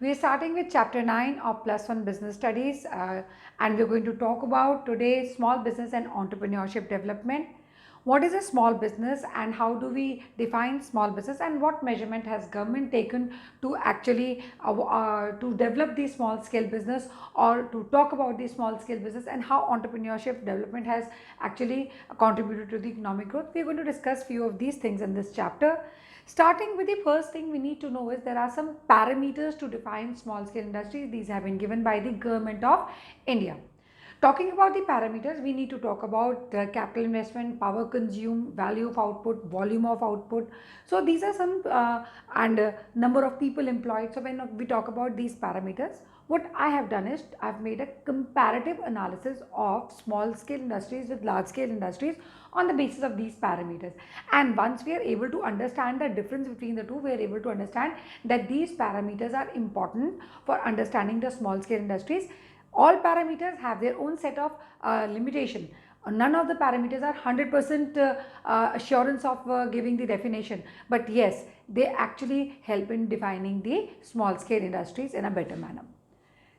We are starting with chapter 9 of plus 1 business studies, and we're going to talk about today small business and entrepreneurship development. What is a small business and how do we define small business, and what measurement has government taken to actually to develop the small scale business, or to talk about the small scale business, and how entrepreneurship development has actually contributed to the economic growth. We're going to discuss few of these things in this chapter. Starting with the first thing we need to know is there are some parameters to define small scale industry. These have been given by the government of India. Talking about the parameters, we need to talk about the capital investment, power consumed, value of output, volume of output. So these are some and number of people employed. So when we talk about these parameters, what I have done is I've made a comparative analysis of small scale industries with large scale industries on the basis of these parameters. And once we are able to understand the difference between the two, we are able to understand that these parameters are important for understanding the small scale industries. All parameters have their own set of limitation. None of the parameters are 100% assurance of giving the definition, but yes, they actually help in defining the small scale industries in a better manner.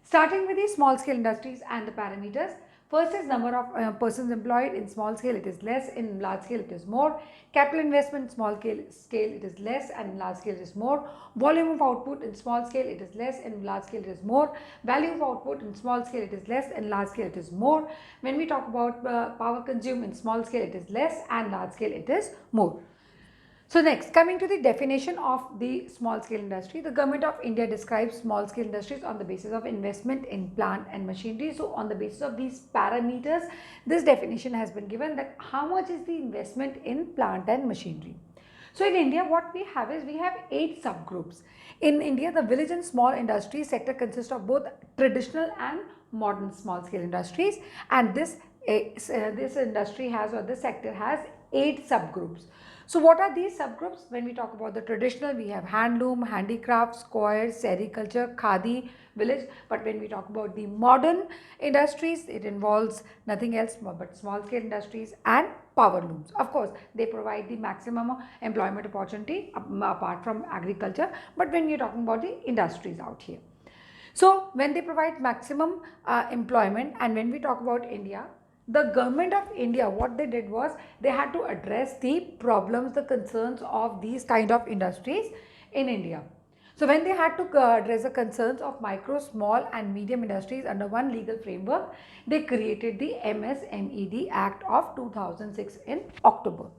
Starting with the small scale industries and the parameters. First is number of persons employed. In small scale it is less, in large scale it is more. Capital investment, small scale it is less, and in large scale it is more. Volume of output, in small scale it is less, in large scale it is more. Value of output, in small scale it is less, in large scale it is more. When we talk about power consumed, in small scale it is less, and large scale it is more. So next, coming to the definition of the small scale industry, the government of India describes small scale industries on the basis of investment in plant and machinery. So on the basis of these parameters, this definition has been given, that how much is the investment in plant and machinery. So in India, what we have is we have 8 subgroups. In India, the village and small industry sector consists of both traditional and modern small scale industries, and this industry has, or this sector has, 8 subgroups. So what are these subgroups? When we talk about the traditional, we have handloom, handicrafts, squares, sericulture, khadi, village. But when we talk about the modern industries, it involves nothing else but small scale industries and power looms. Of course, they provide the maximum employment opportunity apart from agriculture, but when you're talking about the industries out here. So when they provide maximum employment, and when we talk about India, the government of India, what they did was they had to address the problems, the concerns of these kind of industries in India. So when they had to address the concerns of micro, small and medium industries under one legal framework, they created the MSMED Act of 2006 in October.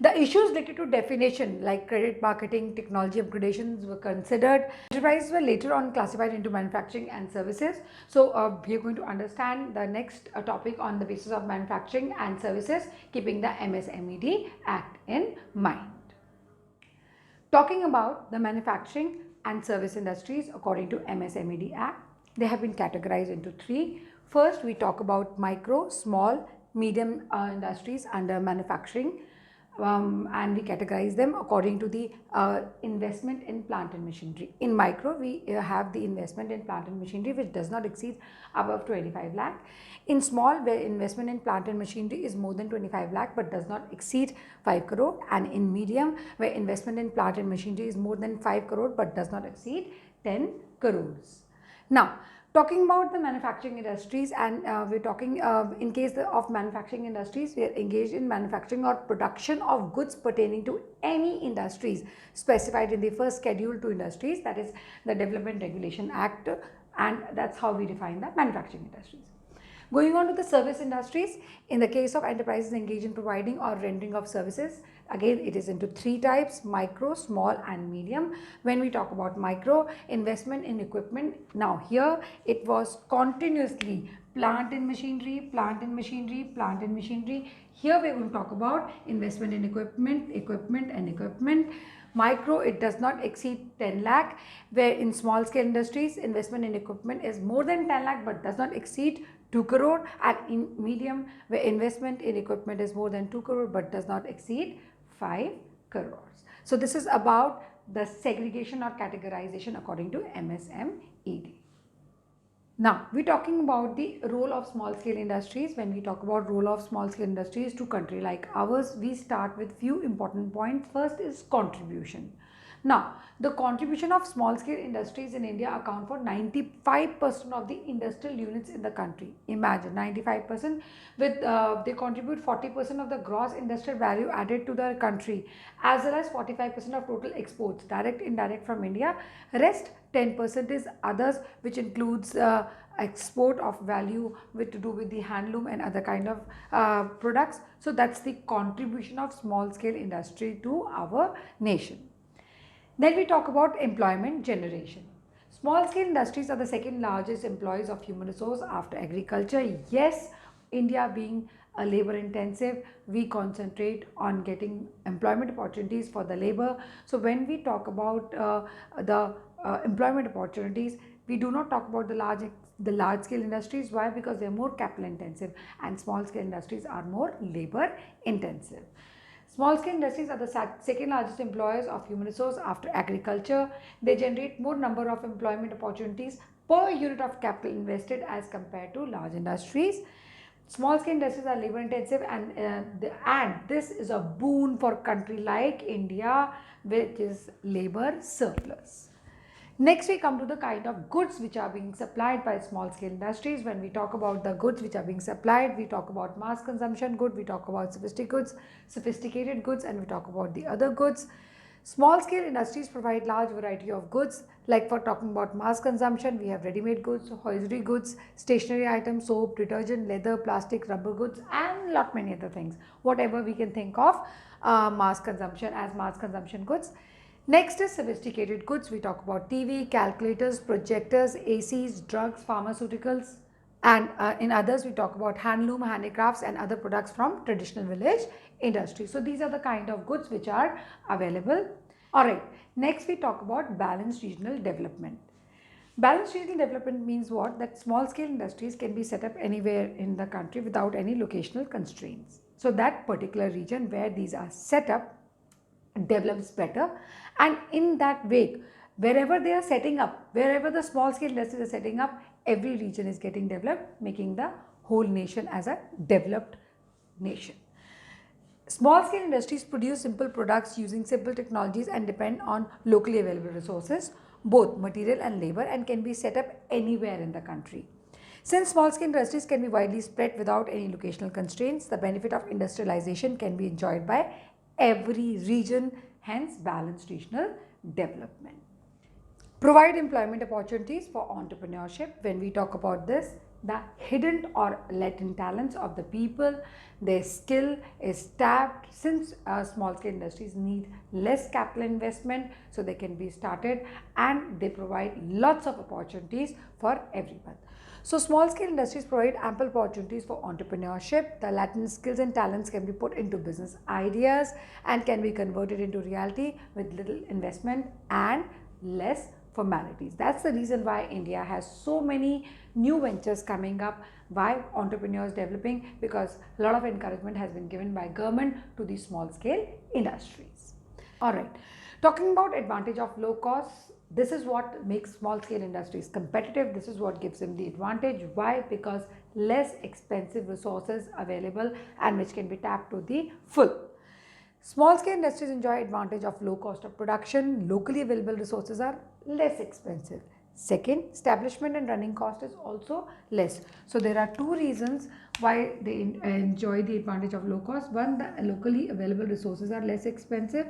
The issues related to definition like credit marketing, technology upgradations were considered. Enterprises were later on classified into manufacturing and services. So we are going to understand the next topic on the basis of manufacturing and services, keeping the MSMED Act in mind. Talking about the manufacturing and service industries according to MSMED Act, they have been categorized into 3. First, we talk about micro, small, medium industries under manufacturing. And we categorize them according to the investment in plant and machinery. In micro, we have the investment in plant and machinery which does not exceed above 25 lakh. In small, where investment in plant and machinery is more than 25 lakh but does not exceed 5 crore. And in medium, where investment in plant and machinery is more than 5 crore but does not exceed 10 crores. Now, talking about the manufacturing industries, and we're talking in case of manufacturing industries, we are engaged in manufacturing or production of goods pertaining to any industries specified in the first schedule to industries, that is the Development Regulation Act, and that's how we define the manufacturing industries. Going on to the service industries, in the case of enterprises engaged in providing or rendering of services, again it is into 3 types: micro, small and medium. When we talk about micro, investment in equipment, now here it was continuously plant and machinery, plant and machinery, plant and machinery. Here we are going to talk about investment in equipment. Micro, it does not exceed 10 lakh, where in small scale industries, investment in equipment is more than 10 lakh but does not exceed 2 crore, and in medium, where investment in equipment is more than 2 crore but does not exceed 5 crores. So this is about the segregation or categorization according to MSMED. Now, we're talking about the role of small scale industries. When we talk about role of small scale industries to country like ours, we start with few important points. First is contribution. Now, the contribution of small scale industries in India account for 95% of the industrial units in the country. Imagine 95% with they contribute 40% of the gross industrial value added to the country, as well as 45% of total exports, direct, indirect from India. Rest 10% is others, which includes export of value with to do with the handloom and other kind of products. So that's the contribution of small scale industry to our nation. Then we talk about employment generation. Small scale industries are the second largest employees of human resource after agriculture. Yes, India being a labor intensive, we concentrate on getting employment opportunities for the labor. So when we talk about the employment opportunities, we do not talk about the large scale industries. Why? Because they are more capital intensive, and small scale industries are more labor intensive. Small scale industries are the second largest employers of human resource after agriculture. They generate more number of employment opportunities per unit of capital invested as compared to large industries. Small scale industries are labor intensive, and this is a boon for a country like India, which is labor surplus. Next, we come to the kind of goods which are being supplied by small scale industries. When we talk about the goods which are being supplied, we talk about mass consumption good, we talk about sophisticated goods, and we talk about the other goods. Small scale industries provide large variety of goods. Like for talking about mass consumption, we have ready-made goods, hosiery goods, stationery items, soap, detergent, leather, plastic, rubber goods, and lot many other things. Whatever we can think of mass consumption as mass consumption goods. Next is sophisticated goods. We talk about TV, calculators, projectors, ACs, drugs, pharmaceuticals, and in others we talk about handloom, handicrafts, and other products from traditional village industry. So these are the kind of goods which are available. Alright, next we talk about balanced regional development. Balanced regional development means what? That small scale industries can be set up anywhere in the country without any locational constraints. So that particular region where these are set up develops better, and in that way, wherever they are setting up, wherever the small scale industries are setting up, every region is getting developed, making the whole nation as a developed nation. Small scale industries produce simple products using simple technologies and depend on locally available resources, both material and labor, and can be set up anywhere in the country. Since small scale industries can be widely spread without any locational constraints, the benefit of industrialization can be enjoyed by every region, hence balanced regional development. Provide employment opportunities for entrepreneurship. When we talk about this, the hidden or latent talents of the people, their skill is tapped. Since small scale industries need less capital investment, so they can be started, and they provide lots of opportunities for everyone. So small scale industries provide ample opportunities for entrepreneurship. The latent skills and talents can be put into business ideas and can be converted into reality with little investment and less formalities. That's the reason why India has so many new ventures coming up, why entrepreneurs developing, because a lot of encouragement has been given by government to these small scale industries. Alright, talking about advantage of low cost, this is what makes small scale industries competitive. This is what gives them the advantage. Why? Because less expensive resources available and which can be tapped to the full. Small scale industries enjoy advantage of low cost of production. Locally available resources are less expensive. Second, establishment and running cost is also less. So there are two reasons why they enjoy the advantage of low cost. One, the locally available resources are less expensive,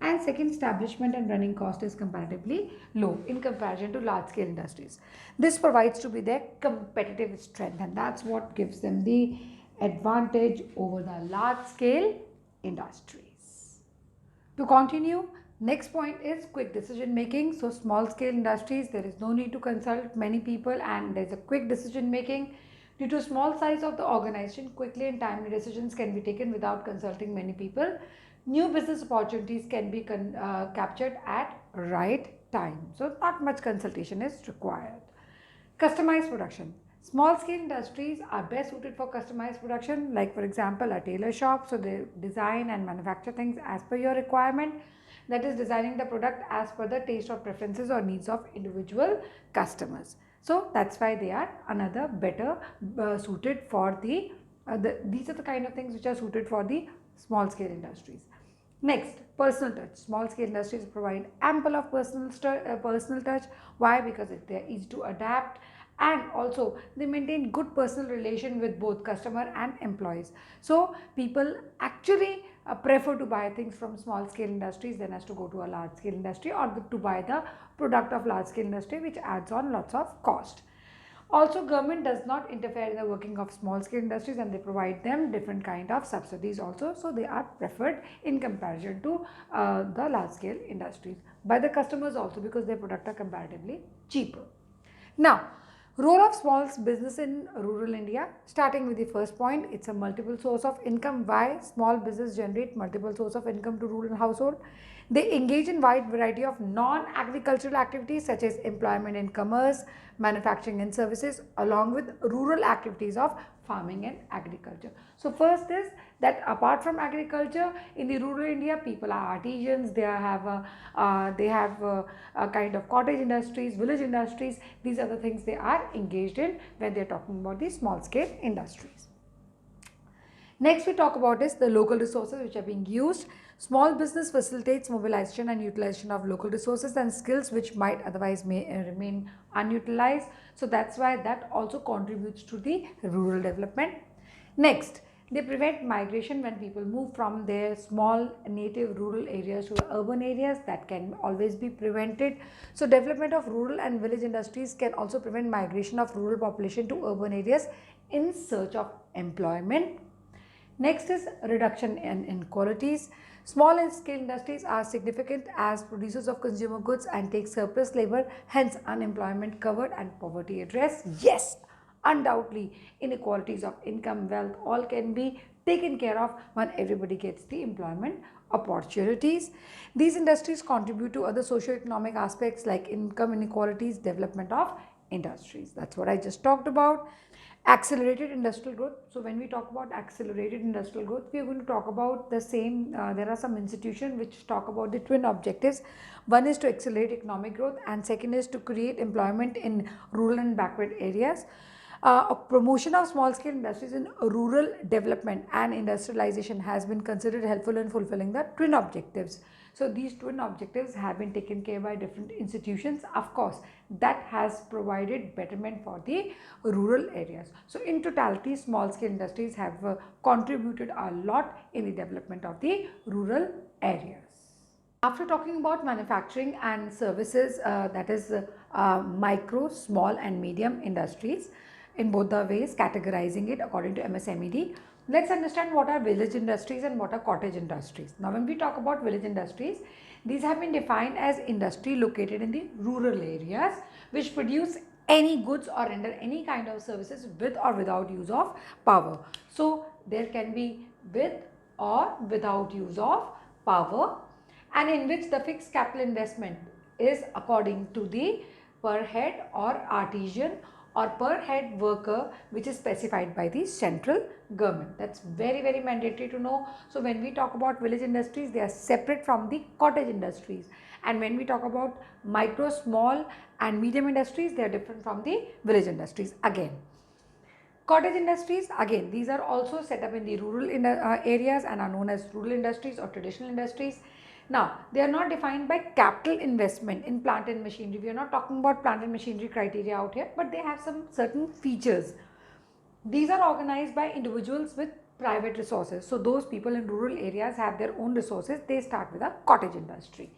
and second, establishment and running cost is comparatively low in comparison to large scale industries. This provides to be their competitive strength, and that's what gives them the advantage over the large scale industries. To continue, next point is quick decision making. So small scale industries, there is no need to consult many people, and there's a quick decision making. Due to small size of the organization, quickly and timely decisions can be taken without consulting many people. New business opportunities can be captured at right time. So not much consultation is required. Customized production. Small scale industries are best suited for customized production, like for example a tailor shop. So they design and manufacture things as per your requirement, that is designing the product as per the taste or preferences or needs of individual customers. So that's why they are another better suited for these are the kind of things which are suited for the small scale industries. Next, Personal touch. Small scale industries provide ample of personal touch. Why? Because they are easy to adapt, and also they maintain good personal relation with both customer and employees. So people actually prefer to buy things from small scale industries than as to go to a large scale industry, or to buy the product of large scale industry, which adds on lots of cost. Also, government does not interfere in the working of small scale industries, and they provide them different kind of subsidies also, so they are preferred in comparison to the large scale industries by the customers also, because their product are comparatively cheaper. Now, role of small business in rural India. Starting with the first point, it's a multiple source of income. Why? Small business generate multiple source of income to rural household. They engage in wide variety of non-agricultural activities such as employment in commerce, manufacturing and services, along with rural activities of farming and agriculture. So first is that apart from agriculture, in the rural India, people are artisans. They have a kind of cottage industries, village industries. These are the things they are engaged in when they are talking about the small scale industries. Next we talk about is the local resources which are being used. Small business facilitates mobilization and utilization of local resources and skills which might otherwise remain unutilized. So that's why that also contributes to the rural development. Next, they prevent migration when people move from their small native rural areas to the urban areas. That can always be prevented. So development of rural and village industries can also prevent migration of rural population to urban areas in search of employment. Next is reduction in inequalities. Small scale industries are significant as producers of consumer goods and take surplus labor, hence unemployment covered and poverty addressed. Yes, undoubtedly inequalities of income, wealth, all can be taken care of when everybody gets the employment opportunities. These industries contribute to other socio-economic aspects like income inequalities, development of industries. That's what I just talked about. Accelerated industrial growth. So when we talk about accelerated industrial growth, we are going to talk about the same. There are some institutions which talk about the twin objectives. One is to accelerate economic growth, and second is to create employment in rural and backward areas. A promotion of small scale industries in rural development and industrialization has been considered helpful in fulfilling the twin objectives. So these twin objectives have been taken care by different institutions. Of course, that has provided betterment for the rural areas. So in totality, small scale industries have contributed a lot in the development of the rural areas. After talking about manufacturing and services, that is micro, small and medium industries, in both the ways, categorizing it according to MSMED. Let's understand what are village industries and what are cottage industries. Now when we talk about village industries, these have been defined as industry located in the rural areas which produce any goods or render any kind of services with or without use of power. So there can be with or without use of power, and in which the fixed capital investment is according to the per head or artisan or per head worker, which is specified by the central government. That's very mandatory to know. So when we talk about village industries, they are separate from the cottage industries, and when we talk about micro, small and medium industries, they are different from the village industries. Again, cottage industries, again these are also set up in the rural areas and are known as rural industries or traditional industries. Now they are not defined by capital investment in plant and machinery. We are not talking about plant and machinery criteria out here, but they have some certain features. These are organized by individuals with private resources. So those people in rural areas have their own resources. They start with a cottage industry.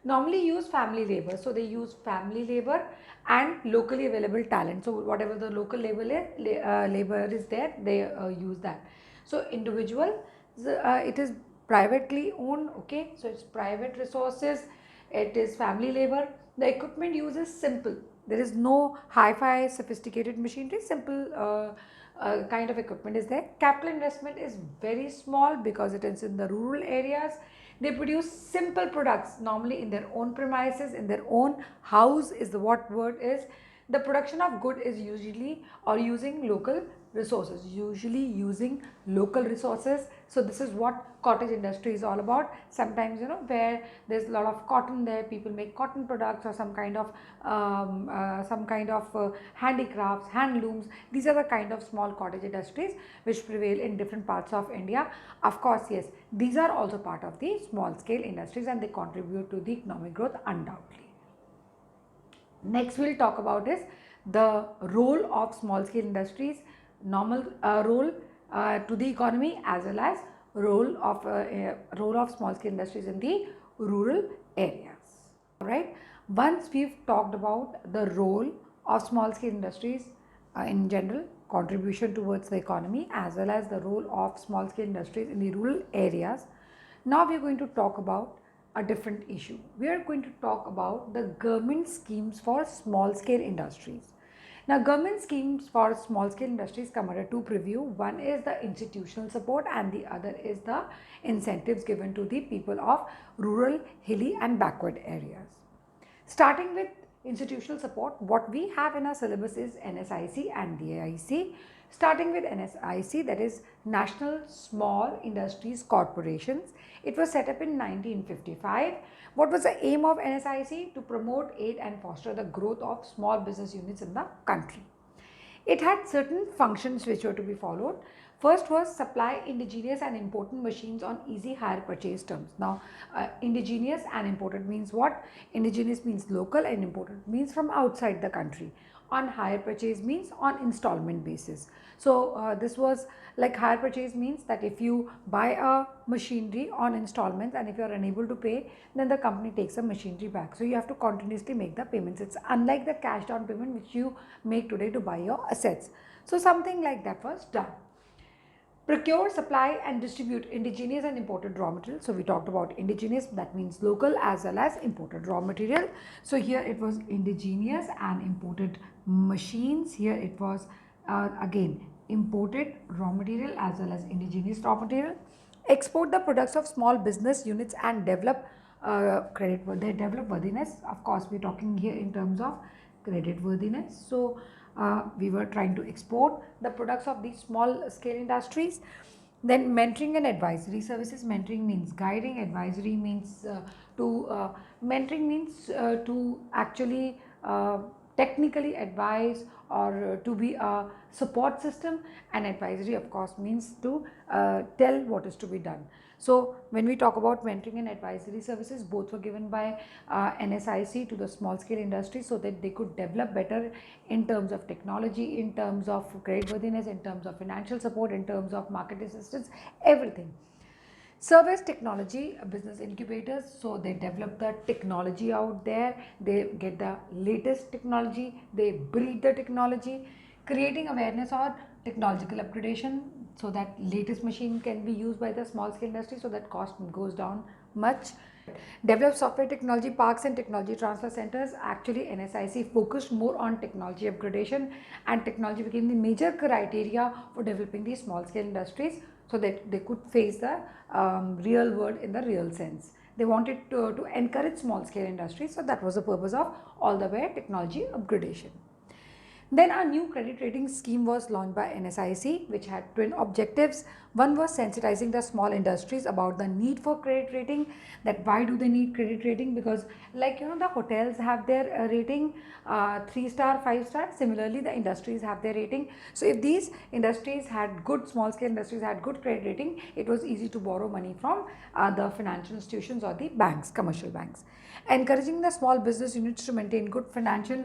Normally use family labor. So they use family labor and locally available talent. So whatever the local labor is there, they use that. So individual, it is privately owned. Okay, so it's private resources, it is family labor. The equipment used is simple. There is no hi-fi sophisticated machinery. Simple kind of equipment is there. Capital investment is very small because it is in the rural areas. They produce simple products normally in their own premises, in their own house is the what word is. The production of good is usually or using local resources, usually using local resources. So this is what cottage industry is all about. Sometimes, where there's a lot of cotton there, people make cotton products or some kind of handicrafts, handlooms. These are the kind of small cottage industries which prevail in different parts of India. Of course, yes, these are also part of the small scale industries and they contribute to the economic growth undoubtedly. Next we'll talk about is the role of small scale industries, normal role to the economy, as well as role of small scale industries in the rural areas. Alright, once we've talked about the role of small scale industries in general, contribution towards the economy, as well as the role of small scale industries in the rural areas, now we are going to talk about a different issue. We are going to talk about the government schemes for small scale industries. Now, government schemes for small scale industries come under two preview. One is the institutional support and the other is the incentives given to the people of rural, hilly and backward areas. Starting with institutional support, what we have in our syllabus is NSIC and DAIC. Starting with NSIC, that is National Small Industries Corporations. It was set up in 1955. What was the aim of NSIC? To promote, aid and foster the growth of small business units in the country. It had certain functions which were to be followed. First was supply indigenous and imported machines on easy hire purchase terms. Now, indigenous and imported means what? Indigenous means local and imported means from outside the country. On hire purchase means on installment basis. So, this was like hire purchase means that if you buy a machinery on installments and if you are unable to pay, then the company takes the machinery back. So, you have to continuously make the payments. It's unlike the cash down payment which you make today to buy your assets. So, something like that was done. Procure, supply and distribute indigenous and imported raw material. So we talked about indigenous, that means local, as well as imported raw material. So here it was indigenous and imported machines. Here it was again imported raw material as well as indigenous raw material. Export the products of small business units and develop develop worthiness. Of course, we're talking here in terms of credit worthiness. So we were trying to export the products of these small scale industries. Then mentoring and advisory services. Mentoring means guiding, advisory means to actually technically advise or to be a support system, and advisory of course means to tell what is to be done. So when we talk about mentoring and advisory services, both were given by NSIC to the small scale industry so that they could develop better in terms of technology, in terms of creditworthiness, in terms of financial support, in terms of market assistance, everything. Service technology business incubators, so they develop the technology out there, they get the latest technology, they breed the technology, creating awareness on technological upgradation so that latest machine can be used by the small scale industry so that cost goes down much. Develop software technology parks and technology transfer centers. Actually, NSIC focused more on technology upgradation, and technology became the major criteria for developing these small scale industries so that they could face the real world in the real sense. They wanted to encourage small scale industries, so that was the purpose of all the way technology upgradation. Then a new credit rating scheme was launched by NSIC, which had twin objectives. One was sensitizing the small industries about the need for credit rating, that why do they need credit rating, because like the hotels have their rating 3-star, 5-star, similarly the industries have their rating. So if these industries had good, small scale industries had good credit rating, it was easy to borrow money from the financial institutions or the banks, commercial banks. Encouraging the small business units to maintain good financial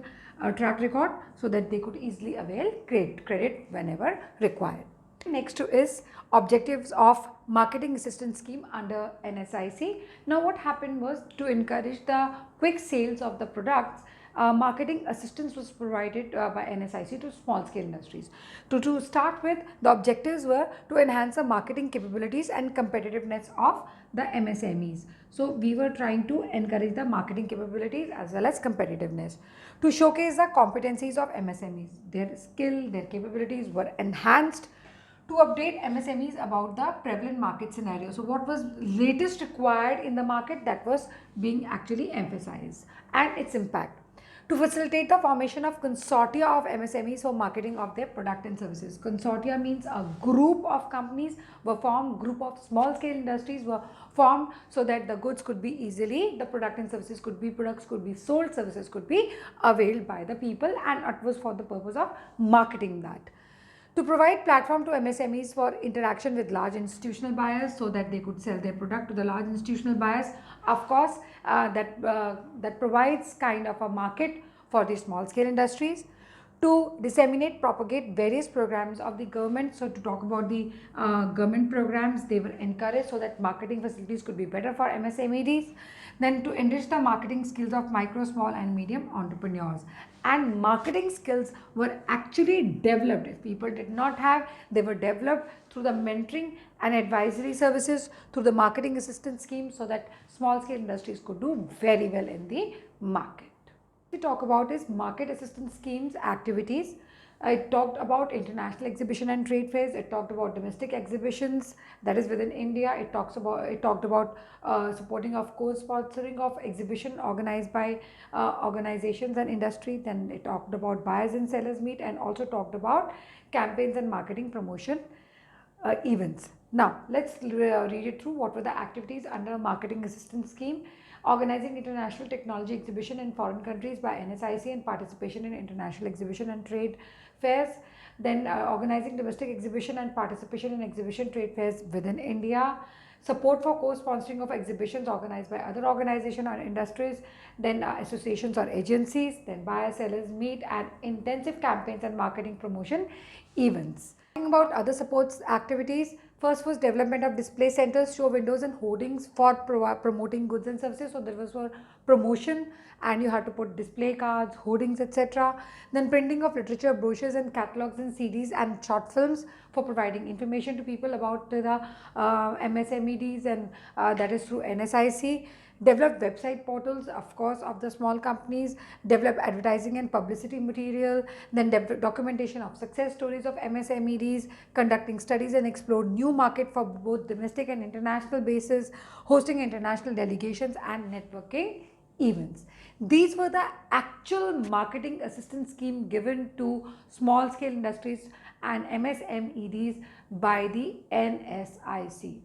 track record so that they could easily avail credit whenever required. Next is objectives of marketing assistance scheme under NSIC. Now what happened was, to encourage the quick sales of the products, marketing assistance was provided by NSIC to small scale industries. To start with, the objectives were to enhance the marketing capabilities and competitiveness of the MSMEs. So we were trying to encourage the marketing capabilities as well as competitiveness. To showcase the competencies of MSMEs, their skill, their capabilities were enhanced. To update MSMEs about the prevalent market scenario. So what was latest required in the market, that was being actually emphasized, and its impact. to facilitate the formation of consortia of MSMEs for marketing of their product and services. Consortia means a group of companies were formed, group of small scale industries were formed so that the goods could be easily, the product and services could be, products could be sold, services could be availed by the people, and it was for the purpose of marketing that. To provide platform to MSMEs for interaction with large institutional buyers so that they could sell their product to the large institutional buyers. Of course, that provides kind of a market for the small scale industries. To disseminate, propagate various programs of the government. So to talk about the government programs, they were encouraged so that marketing facilities could be better for MSMEs. Then to enrich the marketing skills of micro, small and medium entrepreneurs. And marketing skills were actually developed. If people did not have, they were developed through the mentoring and advisory services, through the marketing assistance scheme, so that small scale industries could do very well in the market. We talk about is market assistance schemes activities. It talked about international exhibition and trade fairs. It talked about domestic exhibitions, that is within India. It talked about supporting of co-sponsoring of exhibition organized by organizations and industry. Then it talked about buyers and sellers meet, and also talked about campaigns and marketing promotion events. Now let's read it through. What were the activities under marketing assistance scheme? Organizing international technology exhibition in foreign countries by NSIC and participation in international exhibition and trade fairs. Then organizing domestic exhibition and participation in exhibition trade fairs within India. Support for co-sponsoring of exhibitions organized by other organizations or industries. Then associations or agencies. Then buyer sellers meet, and intensive campaigns and marketing promotion events. Talking about other supports activities, first was development of display centers, show windows and hoardings for promoting goods and services. So there was for promotion, and you had to put display cards, hoardings, etc. Then printing of literature, brochures and catalogs and CDs and short films for providing information to people about the MSMEs, and that is through NSIC. Develop website portals, of course, of the small companies. Develop advertising and publicity material. Then documentation of success stories of MSMEs. Conducting studies and explore new market for both domestic and international basis. Hosting international delegations and networking events. These were the actual marketing assistance scheme given to small scale industries and MSMEs by the NSIC.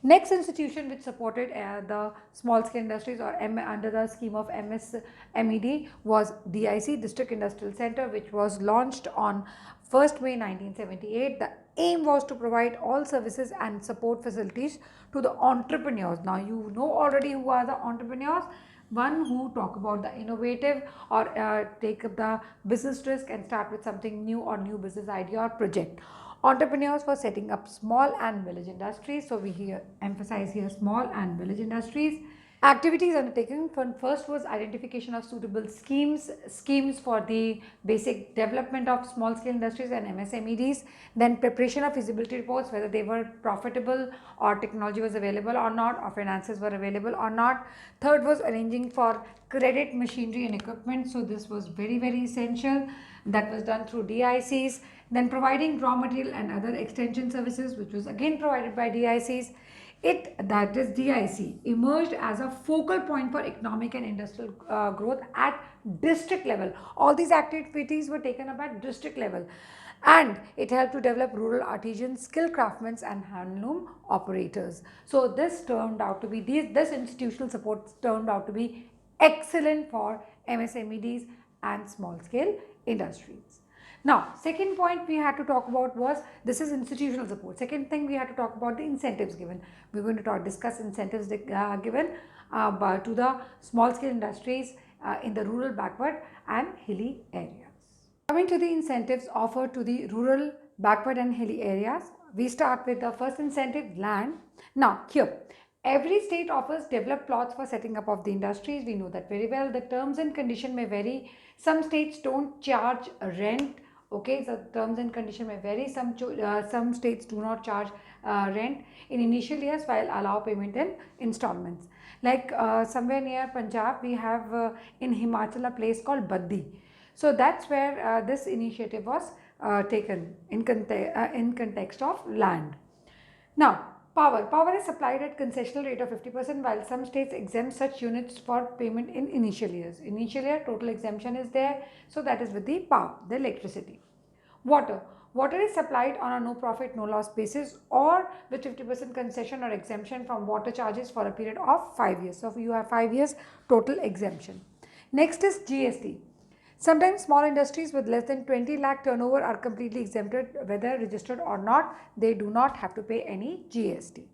Next institution which supported the small scale industries or under the scheme of MSMED was DIC, District Industrial Center, which was launched on 1st May 1978. The aim was to provide all services and support facilities to the entrepreneurs. Now you know already who are the entrepreneurs. One who talk about the innovative or take up the business risk and start with something new or new business idea or project. Entrepreneurs for setting up small and village industries. So we here emphasize here small and village industries. Activities undertaken, first was identification of suitable schemes for the basic development of small scale industries and MSMEs. Then preparation of feasibility reports, whether they were profitable or technology was available or not, or finances were available or not. Third was arranging for credit, machinery and equipment. So this was very essential. That was done through DICs. Then providing raw material and other extension services, which was again provided by DICs. That is DIC, emerged as a focal point for economic and industrial growth at district level. All these activities were taken up at district level, and it helped to develop rural artisans, skilled craftsmen and handloom operators. So this turned out to be, this institutional support turned out to be excellent for MSMEs and small scale industries. Now, second point we had to talk about was, this is institutional support. Second thing we had to talk about the incentives given. We're going to discuss incentives given to the small scale industries in the rural, backward and hilly areas. Coming to the incentives offered to the rural, backward and hilly areas, we start with the first incentive, land. Now here, every state offers developed plots for setting up of the industries. We know that very well. The terms and condition may vary. Some states don't charge rent. Okay, so terms and condition may vary. Some states do not charge rent in initial years, while allow payment in installments. Like somewhere near Punjab, we have in Himachal a place called Baddi. So that's where this initiative was taken in context of land. Now, Power is supplied at concessional rate of 50% while some states exempt such units for payment in initial years. Initial year total exemption is there, so that is with the power, the electricity. Water. Water is supplied on a no profit, no loss basis or with 50% concession or exemption from water charges for a period of 5 years. So you have 5 years total exemption. Next is GST. Sometimes small industries with less than 20 lakh turnover are completely exempted, whether registered or not. They do not have to pay any GST.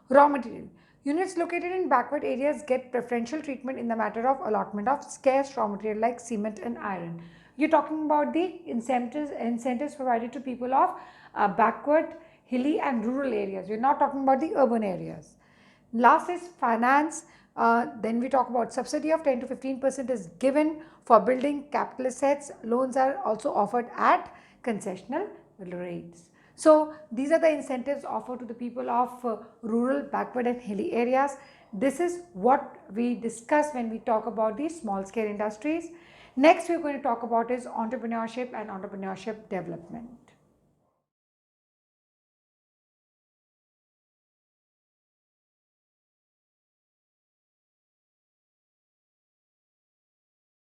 Raw material. Units located in backward areas get preferential treatment in the matter of allotment of scarce raw material like cement and iron. You're talking about the incentives provided to people of backward, hilly and rural areas. We're not talking about the urban areas. Last is finance. Then we talk about subsidy of 10 to 15% is given for building capital assets. Loans are also offered at concessional rates. So these are the incentives offered to the people of rural, backward and hilly areas. This is what we discuss when we talk about the small scale industries. Next we are going to talk about is entrepreneurship and entrepreneurship development.